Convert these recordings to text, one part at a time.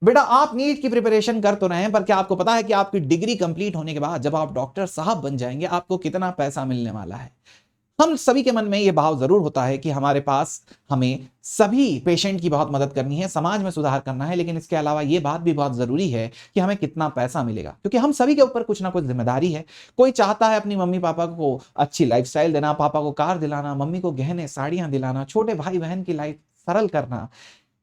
बेटा आप नीट की प्रिपरेशन कर तो रहे हैं, पर क्या आपको पता है कि आपकी डिग्री कंप्लीट होने के बाद जब आप डॉक्टर साहब बन जाएंगे आपको कितना पैसा मिलने वाला है? हम सभी के मन में यह भाव जरूर होता है कि हमारे पास हमें सभी पेशेंट की बहुत मदद करनी है, समाज में सुधार करना है, लेकिन इसके अलावा यह बात भी बहुत जरूरी है कि हमें कितना पैसा मिलेगा, क्योंकि हम सभी के ऊपर कुछ ना कुछ जिम्मेदारी है। कोई चाहता है अपनी मम्मी पापा को अच्छी लाइफस्टाइल देना, पापा को कार दिलाना, मम्मी को गहने साड़ियां दिलाना, छोटे भाई बहन की लाइफ सरल करना,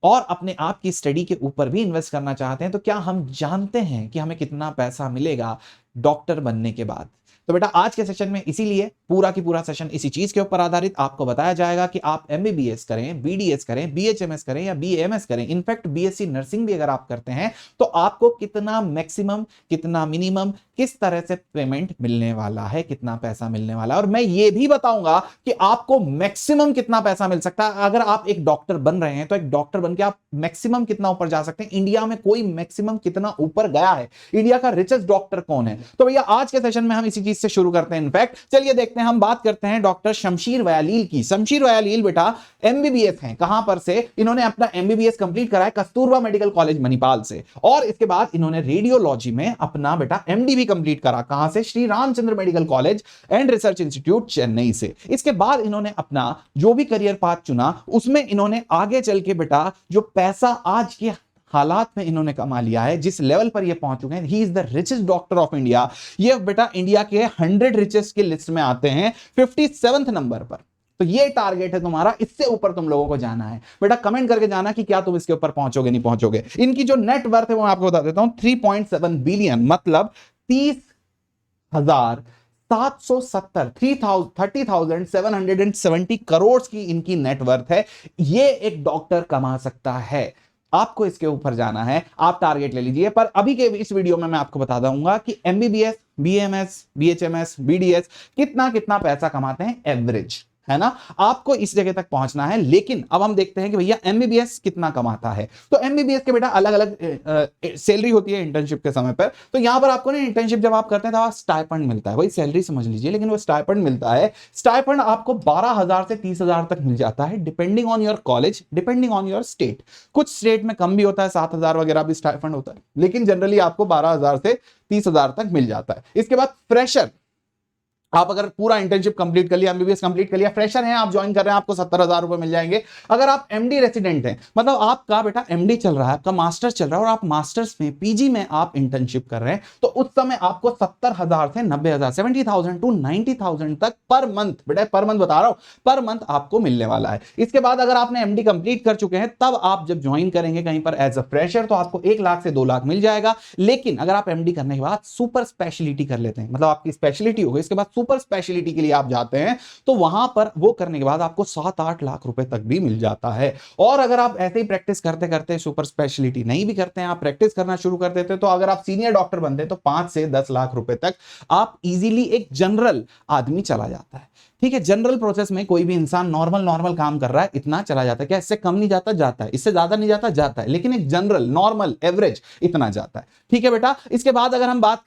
और अपने आप की स्टडी के ऊपर भी इन्वेस्ट करना चाहते हैं। तो क्या हम जानते हैं कि हमें कितना पैसा मिलेगा डॉक्टर बनने के बाद? तो बेटा आज के सेशन में इसीलिए पूरा की पूरा सेशन इसी चीज के ऊपर आधारित आपको बताया जाएगा कि आप एमबीबीएस करें, बीडीएस करें, बीएचएमएस करें या बीएमएस करें, इनफैक्ट बीएससी नर्सिंग भी अगर आप करते हैं तो आपको कितना मैक्सिमम, कितना मिनिमम, किस तरह से पेमेंट मिलने वाला है, कितना पैसा मिलने वाला है। और मैं ये भी बताऊंगा कि आपको मैक्सिमम कितना पैसा मिल सकता है। अगर आप एक डॉक्टर बन रहे हैं तो एक डॉक्टर बनके आप मैक्सिमम कितना ऊपर जा सकते हैं, इंडिया में कोई मैक्सिमम कितना ऊपर गया है, इंडिया का रिचेस्ट डॉक्टर कौन है। तो भैया आज के सेशन में हम इसी चीज से शुरू करते हैं। इनफैक्ट चलिए देखते हैं, हम बात करते हैं डॉक्टर शमशीर वयालील की। शमशीर वयालील बेटा एमबीबीएस हैं, कहां पर से? इन्होंने अपना एमबीबीएस कंप्लीट करा है कस्तूरबा मेडिकल कॉलेज मणिपाल से, और इसके बाद इन्होंने रेडियोलॉजी में अपना बेटा एमडी भी कंप्लीट करा। कहां से? Shri Ramchandra medical college and research institute Chennai से। इसके बाद इन्होंने अपना जो भी करियर पाथ चुना उसमें इन्होंने आगे चल के बेटा जो पैसा आज के हालात में इन्होंने कमा लिया है, जिस लेवल पर ये पहुंच चुके हैं, he is the richest doctor of India. ये बेटा इंडिया के 100 रिचेस्ट की लिस्ट में आते हैं 57th नंबर पर। तो ये टारगेट है तुम्हारा, इससे ऊपर तुम लोगों को जाना है। बेटा कमेंट करके जाना कि क्या तुम इसके ऊपर पहुंचोगे नहीं पहुंचोगे। इनकी जो नेट वर्थ है वो मैं आपको बता देता हूं, 3.7 बिलियन, मतलब 30,770 करोड़ की इनकी नेटवर्थ है। ये एक डॉक्टर कमा सकता है। आपको इसके ऊपर जाना है, आप टारगेट ले लीजिए। पर अभी के इस वीडियो में मैं आपको बता दूंगा कि एमबीबीएस, बीएमएस, बीएचएमएस, बीडीएस कितना कितना पैसा कमाते हैं एवरेज, है ना। आपको इस जगह तक पहुंचना है। लेकिन अब हम देखते हैं कि भैया एमबीबीएस कितना कमाता है। तो एमबीबीएस के बेटा अलग अलग सैलरी होती है इंटर्नशिप के समय पर। तो यहां पर आपको ना इंटर्नशिप जब आप करते हैं तो आप स्टाइपेंड मिलता है, वही सैलरी समझ लीजिए, लेकिन वो स्टाइपेंड मिलता है। स्टाइपेंड आपको 12,000 से 30,000 तक मिल जाता है, depending on your college, depending on your state. कुछ स्टेट में कम भी होता है, 7,000 वगैरह भी स्टाइपेंड होता है, लेकिन जनरली आपको 12,000 से 30,000 तक मिल जाता है। इसके बाद फ्रेशर, आप अगर पूरा इंटर्नशिप कंप्लीट कर लिया, एमबीबीएस कंप्लीट कर लिया, फ्रेशर हैं, आप ज्वाइन कर रहे हैं, आपको 70,000 रुपए मिल जाएंगे। अगर आप एमडी रेसिडेंट हैं, मतलब आपका बेटा एमडी चल रहा है, आपका मास्टर्स चल रहा है और आप मास्टर्स में, पीजी में आप इंटर्नशिप कर रहे हैं, तो उस समय आपको 70,000 से 90,000, 70,000 टू 90,000 तक पर मंथ, बेटा पर मंथ बता रहा हूं, पर मंथ आपको मिलने वाला है। इसके बाद अगर आपने एमडी कंप्लीट कर चुके हैं, तब आप जब ज्वाइन करेंगे कहीं पर एज अ फ्रेशर, तो आपको 1 लाख से 2 लाख मिल जाएगा। लेकिन अगर आप एमडी करने के बाद सुपर स्पेशलिटी कर लेते हैं, मतलब आपकी स्पेशलिटी हो गई, इसके बाद सुपर स्पेशलिटी के लिए आप जाते हैं, तो वहां पर वो करने के बाद आपको 7-8 लाख रुपए तक भी मिल जाता है। और अगर आप ऐसे ही प्रैक्टिस करते करते सुपर स्पेशलिटी नहीं भी करते हैं, आप प्रैक्टिस करना शुरू कर देते हैं, तो अगर आप सीनियर डॉक्टर बनते हैं तो 5 से 10 लाख रुपए तक आप इजीली, एक जनरल आदमी चला जाता है। ठीक है, जनरल प्रोसेस में कोई भी इंसान नॉर्मल काम कर रहा है, इतना चला जाता है। क्या इससे कम नहीं जाता? जाता है। इससे ज्यादा नहीं जाता? जाता है। लेकिन एक जनरल नॉर्मल एवरेज इतना जाता है। ठीक है बेटा। इसके बाद अगर हम बात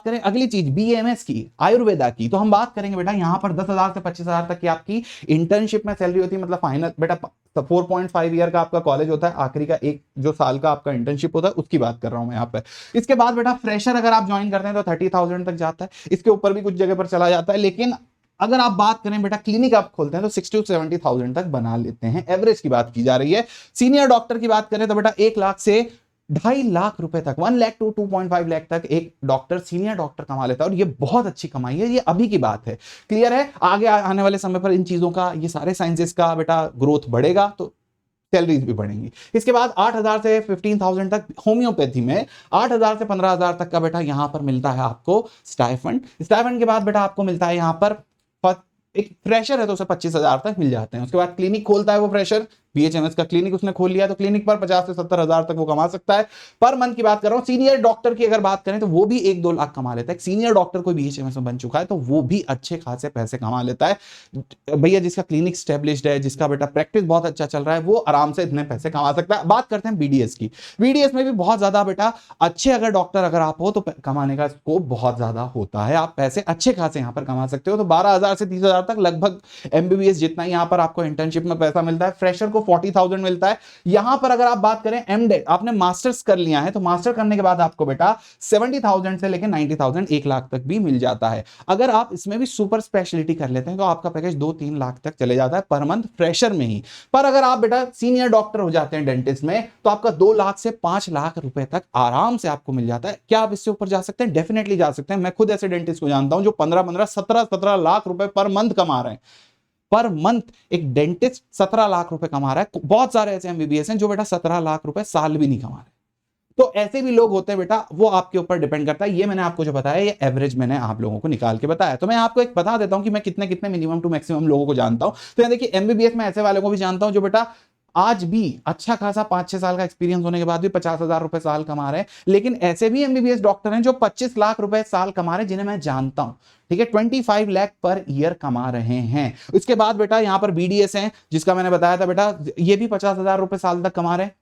करें अगली चीज बीएमएस की, आयुर्वेदा की, तो हम बात करेंगे बेटा यहां पर 10,000 से 25,000 तक की आपकी इंटर्नशिप में सैलरी होती है, मतलब फाइनल बेटा 4.5 ईयर का आपका कॉलेज होता है, आखिरी का 1 जो साल का आपका इंटर्नशिप होता है, उसकी बात कर रहा हूं मैं यहां पर। इसके बाद बेटा फ्रेशर अगर आप ज्वाइन करते हैं तो 30,000 तक जाता है, इसके ऊपर भी कुछ जगह पर चला जाता है। लेकिन अगर आप बात करें बेटा क्लिनिक आप खोलते हैं तो 60 to 70,000 तक बना लेते हैं, एवरेज की बात की जा रही है। सीनियर डॉक्टर की बात करें तो बेटा 1 लाख से 2.5 लाख रुपए तक, 1 लाख टू 2.5 लाख तक एक डॉक्टर, सीनियर डॉक्टर कमा लेता है, और ये बहुत अच्छी कमाई है। ये अभी की बात है, क्लियर है। आगे आने वाले समय पर इन चीजों का, ये सारे साइंसेस का बेटा ग्रोथ बढ़ेगा तो सैलरीज भी बढ़ेंगी। इसके बाद 8,000 से 15,000 तक होम्योपैथी में, 8,000 से 15,000 तक का बेटा यहां पर मिलता है आपको स्टाइफंड। स्टाइफंड के बाद बेटा आपको मिलता है यहां पर, एक फ्रेशर है तो उसे 25,000 तक मिल जाते हैं। उसके बाद क्लिनिक खोलता है वो फ्रेशर, बीएचएमएस का क्लिनिक उसने खोल लिया, तो क्लिनिक पर 50 से 70,000 तक वो कमा सकता है। पर मंथ की बात कर रहा हूं। सीनियर डॉक्टर की अगर बात करें तो वो भी 1-2 लाख कमा लेता है। सीनियर डॉक्टर कोई बीएचएमएस में बन चुका है तो वो भी अच्छे खासे पैसे कमा लेता है भैया। जिसका क्लिनिक स्टेब्लिश्ड है, जिसका बेटा प्रैक्टिस बहुत अच्छा चल रहा है, वो आराम से इतने पैसे कमा सकता है। बात करते हैं बीडीएस की। बीडीएस में भी बहुत ज्यादा बेटा अच्छे अगर डॉक्टर अगर आप हो तो कमाने का स्कोप बहुत ज्यादा होता है, आप पैसे अच्छे खासे यहां पर कमा सकते हो। तो 12,000 से 30,000 तक लगभग एमबीबीएस जितना यहां पर आपको इंटर्नशिप में पैसा मिलता है, फ्रेशर को आपको 40,000 मिलता है। यहां पर अगर आप बात करें एमडेट, आपने मास्टर्स कर लिया है तो मास्टर करने के बाद आपको बेटा 70,000 से लेकर 90,000 1 लाख तक भी मिल जाता है। अगर आप इसमें भी सुपर स्पेशलिटी कर लेते हैं तो आपका पैकेज 2-3 लाख तक चले जाता है पर मंथ फ्रेशर में ही। पर अगर आप बेटा सीनियर डॉक्टर हो जाते हैं डेंटिस्ट में तो आपका 2 लाख से 5 लाख रुपए तक आराम से आपको मिल जाता है। क्या आप इससे ऊपर जा सकते हैं? डेफिनेटली जा सकते हैं। मैं खुद ऐसे डेंटिस्ट को जानता हूं जो 15-15, 17-17 लाख रुपए पर मंथ कमा रहे हैं। पर मंथ एक डेंटिस्ट 17 लाख रुपए कमा रहा है। बहुत सारे ऐसे एमबीबीएस हैं जो बेटा 17 लाख रुपए साल भी नहीं कमा रहे। तो ऐसे भी लोग होते हैं बेटा, वो आपके ऊपर डिपेंड करता है। ये मैंने आपको जो बताया ये एवरेज मैंने आप लोगों को निकाल के बताया। तो मैं आपको एक बता देता हूं कि मैं कितने कितने मिनिमम टू मैक्सिमम लोगों को जानता हूं। तो यहाँ देखिए एमबीबीएस में ऐसे वालों को भी जानता हूं जो बेटा आज भी अच्छा खासा 5-6 साल का एक्सपीरियंस होने के बाद भी 50,000 रुपए साल कमा रहे हैं। लेकिन ऐसे भी एमबीबीएस डॉक्टर हैं जो 25 लाख रुपए साल कमा रहे हैं, जिन्हें मैं जानता हूं। ठीक है, 25 लाख पर ईयर कमा रहे हैं। उसके बाद बेटा यहां पर बीडीएस हैं, जिसका मैंने बताया था बेटा, ये भी 50,000 रुपए साल तक कमा रहे हैं।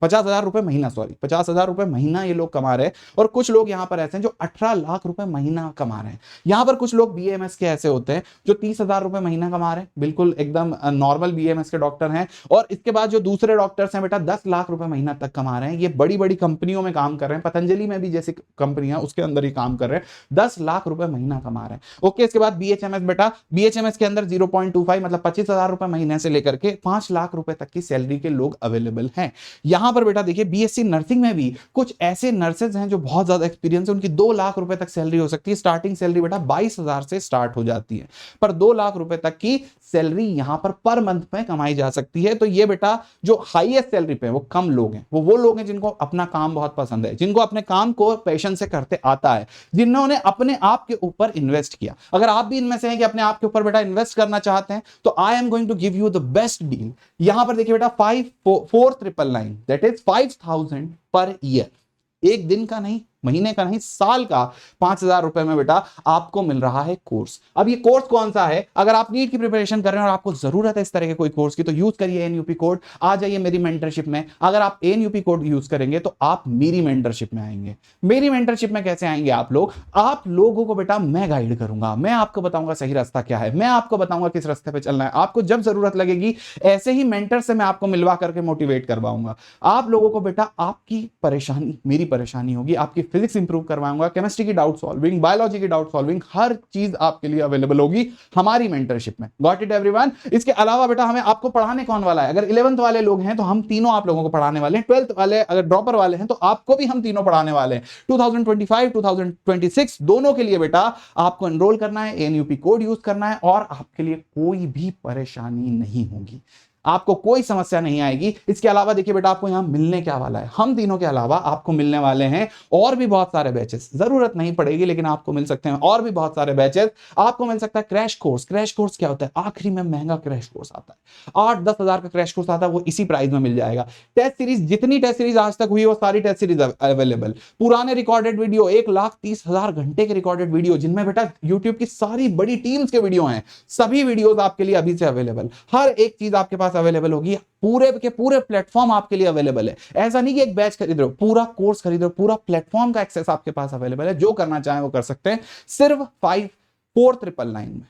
50,000 रुपए महीना, सॉरी 50,000 रुपए महीना ये लोग कमा रहे हैं। और कुछ लोग यहां पर ऐसे हैं जो 18 लाख रुपए महीना कमा रहे हैं। यहां पर कुछ लोग बीएमएस के ऐसे होते हैं जो 30,000 रुपए महीना कमा रहे हैं, बिल्कुल एकदम नॉर्मल बीएमएस के डॉक्टर हैं। और इसके बाद जो दूसरे डॉक्टर्स हैं बेटा 10 लाख रुपए महीना तक कमा रहे हैं। ये बड़ी बड़ी कंपनियों में काम कर रहे हैं, पतंजलि में भी जैसी कंपनियां उसके अंदर ही काम कर रहे हैं, 10 लाख रुपए महीना कमा रहे हैं। ओके, इसके बाद बीएचएमएस बेटा, बीएचएमएस के अंदर 0.25 मतलब 25,000 रुपए महीने से लेकर के 5 लाख रुपए तक की सैलरी के लोग अवेलेबल हैं। यहां पर बेटा देखिए बीएससी नर्सिंग में भी कुछ ऐसे नर्सेज हैं जो बहुत ज्यादा एक्सपीरियंस है, उनकी 2 लाख रुपए तक सैलरी हो सकती है। स्टार्टिंग सैलरी बेटा 22,000 से स्टार्ट हो जाती है, पर 2 लाख रुपए तक की सैलरी यहां पर मंथ में कमाई जा सकती है। तो ये बेटा जो हाईएस्ट सैलरी पे वो कम लोग हैं, वो लोग हैं जिनको अपना काम बहुत पसंद है, जिनको अपने काम को पैशन से करते आता है, जिन्होंने अपने आप के ऊपर इन्वेस्ट किया। अगर आप भी इनमें से हैं कि अपने आप के ऊपर बेटा इन्वेस्ट करना चाहते हैं तो I am going to give you the best deal. यहां पर देखिए बेटा 5499 दैट इज 5,000 पर ईयर। एक दिन का नहीं, महीने का नहीं, साल का 5,000 रुपए में बेटा आपको मिल रहा है कोर्स। अब ये कोर्स कौन सा है? अगर आप नीट की प्रिपरेशन कर रहे हैं और आपको जरूरत है इस तरह के कोई कोर्स की तो यूज करिए एनयूपी कोड, आ जाइए मेरी मेंटरशिप में। अगर आप एनयूपी कोड यूज करेंगे तो आप मेरी मेंटरशिप में आएंगे। मेरी मेंटरशिप में कैसे आएंगे आप लोग? आप लोगों को बेटा मैं गाइड करूंगा, मैं आपको बताऊंगा सही रास्ता क्या है, मैं आपको बताऊंगा किस रास्ते पे चलना है। आपको जब जरूरत लगेगी ऐसे ही मेंटर से मैं आपको मिलवा करके मोटिवेट करवाऊंगा। आप लोगों को बेटा आपकी परेशानी मेरी परेशानी होगी, आपकी फिजिक्स इंप्रूव करवाऊंगा, केमिस्ट्री की डाउट सॉल्विंग, बायोलॉजी की डाउट सॉल्विंग, हर चीज आपके लिए अवेलेबल होगी हमारी मेंटरशिप में। Got it everyone? इसके अलावा बेटा हमें आपको पढ़ाने कौन वाला है? अगर 11th वाले लोग हैं तो हम तीनों आप लोगों को पढ़ाने वाले हैं। 12th वाले अगर ड्रॉपर वाले हैं तो आपको भी हम तीनों पढ़ाने वाले हैं। 2025 2026 दोनों के लिए बेटा आपको एनरोल करना है, एनयूपी कोड यूज करना है और आपके लिए कोई भी परेशानी नहीं होगी, आपको कोई समस्या नहीं आएगी। इसके अलावा देखिए बेटा आपको यहां मिलने क्या वाला है, हम तीनों के अलावा आपको मिलने वाले हैं और भी बहुत सारे बैचेस। जरूरत नहीं पड़ेगी लेकिन आपको मिल सकते हैं और भी बहुत सारे बैचेस। आपको मिल सकता है क्रैश कोर्स। क्रैश कोर्स क्या होता है? आखिरी में महंगा क्रैश कोर्स आता है, 8-10 हजार का क्रैश कोर्स आता है, वो इसी प्राइस में मिल जाएगा। टेस्ट सीरीज, जितनी टेस्ट सीरीज आज तक हुई वो सारी टेस्ट सीरीज अवेलेबल। पुराने रिकॉर्डेड वीडियो 1,30,000 घंटे के रिकॉर्डेड वीडियो, जिनमें बेटा यूट्यूब की सारी बड़ी टीम्स के वीडियो हैं, सभी वीडियोस आपके लिए अभी से अवेलेबल। हर एक चीज आपके पास अवेलेबल होगी, पूरे के पूरे प्लेटफॉर्म आपके लिए अवेलेबल है। ऐसा नहीं कि एक बैच खरीद रहे हो, पूरा कोर्स खरीद रहे हो, पूरा प्लेटफॉर्म का एक्सेस आपके पास अवेलेबल है। जो करना चाहें वो कर सकते हैं, सिर्फ 4,999 में,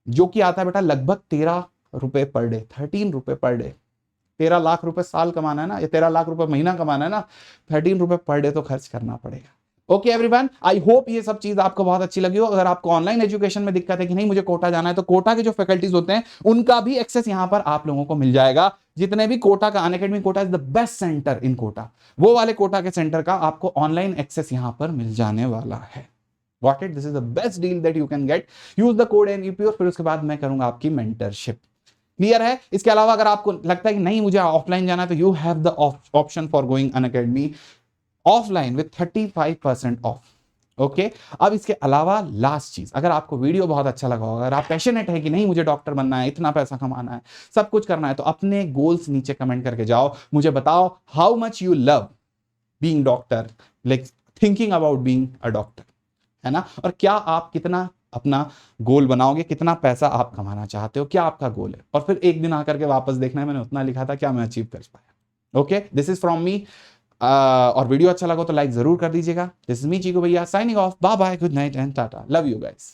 जो कि आता है बेटा लगभग 13 रुपए पर डे, 13 रुपए पर डे। 13 लाख रुपए साल कमाना है ना, या 13 लाख रुपए महीना कमाना है ना, 13 रुपए पर डे तो खर्च करना पड़ेगा। ओके एवरीवन, आई होप ये सब चीज आपको बहुत अच्छी लगी हो। अगर आपको ऑनलाइन एजुकेशन में दिक्कत है कि नहीं मुझे कोटा जाना है, तो कोटा के जो फैकल्टीज होते हैं उनका भी एक्सेस यहां पर आप लोगों को मिल जाएगा। जितने भी कोटा का, Unacademy Kota is the best centre in Kota, वो वाले कोटा के सेंटर का आपको ऑनलाइन एक्सेस यहां पर मिल जाने वाला है। Got it? This is the best deal that you can get. Use the code NUP और फिर उसके बाद मैं करूंगा आपकी मेंटरशिप। क्लियर है? इसके अलावा अगर आपको लगता है कि नहीं मुझे ऑफलाइन जाना है, तो you have the option for going Unacademy offline with 35% of. Okay, अब इसके अलावा लास्ट चीज, अगर आपको वीडियो बहुत अच्छा लगा होगा, अगर आप पैशनेट है कि नहीं मुझे डॉक्टर बनना है, इतना पैसा कमाना है, सब कुछ करना है, तो अपने गोल्स नीचे कमेंट करके जाओ, मुझे बताओ how much you love being doctor, like thinking about being a doctor, है ना? और क्या आप कितना अपना गोल बनाओगे, कितना पैसा आप कमाना चाहते हो, क्या आपका गोल है, और फिर एक दिन आकर के वापस देखना है मैंने उतना लिखा था, क्या मैं अचीव कर पाया। Okay, this is from me. और वीडियो अच्छा लगा तो लाइक जरूर कर दीजिएगा। दिस इज मी चीकू भैया signing off, bye bye, good night and tata, love you guys.